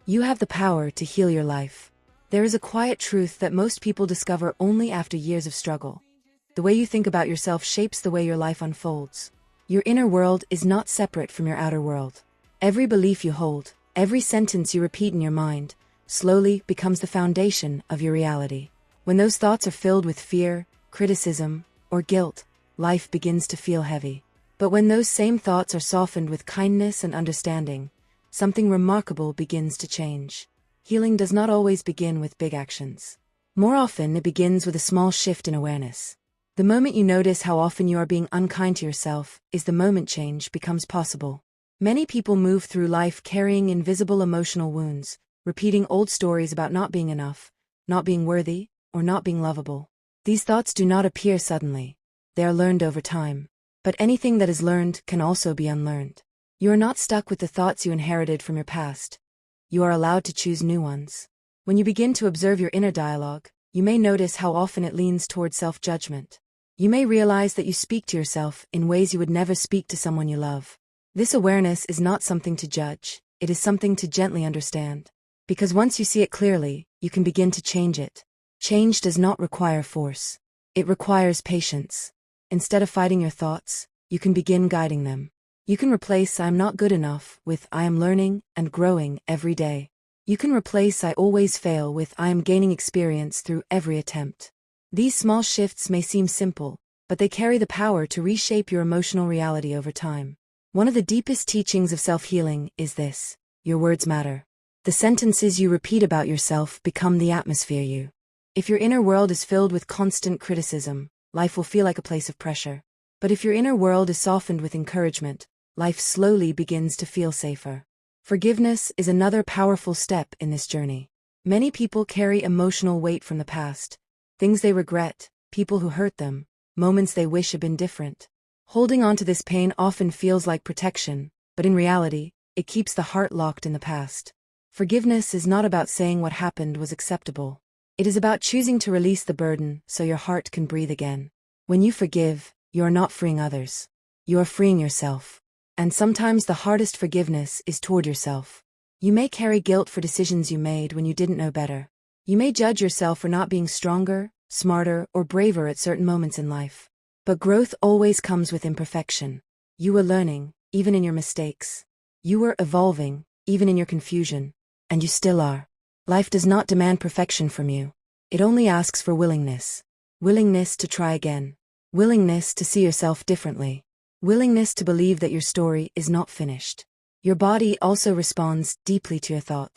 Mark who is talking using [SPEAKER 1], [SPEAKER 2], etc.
[SPEAKER 1] You have the power to heal your life. There is a quiet truth that most people discover only after years of struggle. The way you think about yourself shapes the way your life unfolds. Your inner world is not separate from your outer world. Every belief you hold, every sentence you repeat in your mind, slowly becomes the foundation of your reality. When those thoughts are filled with fear, criticism, or guilt, life begins to feel heavy. But when those same thoughts are softened with kindness and understanding, something remarkable begins to change. Healing does not always begin with big actions. More often, it begins with a small shift in awareness. The moment you notice how often you are being unkind to yourself is the moment change becomes possible. Many people move through life carrying invisible emotional wounds, repeating old stories about not being enough, not being worthy, or not being lovable. These thoughts do not appear suddenly. They are learned over time. But anything that is learned can also be unlearned. You are not stuck with the thoughts you inherited from your past. You are allowed to choose new ones. When you begin to observe your inner dialogue, you may notice how often it leans toward self-judgment. You may realize that you speak to yourself in ways you would never speak to someone you love. This awareness is not something to judge, it is something to gently understand. Because once you see it clearly, you can begin to change it. Change does not require force. It requires patience. Instead of fighting your thoughts, you can begin guiding them. You can replace "I am not good enough" with "I am learning and growing every day." You can replace "I always fail" with "I am gaining experience through every attempt." These small shifts may seem simple, but they carry the power to reshape your emotional reality over time. One of the deepest teachings of self-healing is this: your words matter. The sentences you repeat about yourself become the atmosphere you. If your inner world is filled with constant criticism, life will feel like a place of pressure. But if your inner world is softened with encouragement, life slowly begins to feel safer. Forgiveness is another powerful step in this journey. Many people carry emotional weight from the past. Things they regret, people who hurt them, moments they wish had been different. Holding on to this pain often feels like protection, but in reality, it keeps the heart locked in the past. Forgiveness is not about saying what happened was acceptable. It is about choosing to release the burden so your heart can breathe again. When you forgive, you are not freeing others. You are freeing yourself. And sometimes the hardest forgiveness is toward yourself. You may carry guilt for decisions you made when you didn't know better. You may judge yourself for not being stronger, smarter, or braver at certain moments in life. But growth always comes with imperfection. You were learning, even in your mistakes. You were evolving, even in your confusion. And you still are. Life does not demand perfection from you. It only asks for willingness. Willingness to try again. Willingness to see yourself differently. Willingness to believe that your story is not finished. Your body also responds deeply to your thoughts.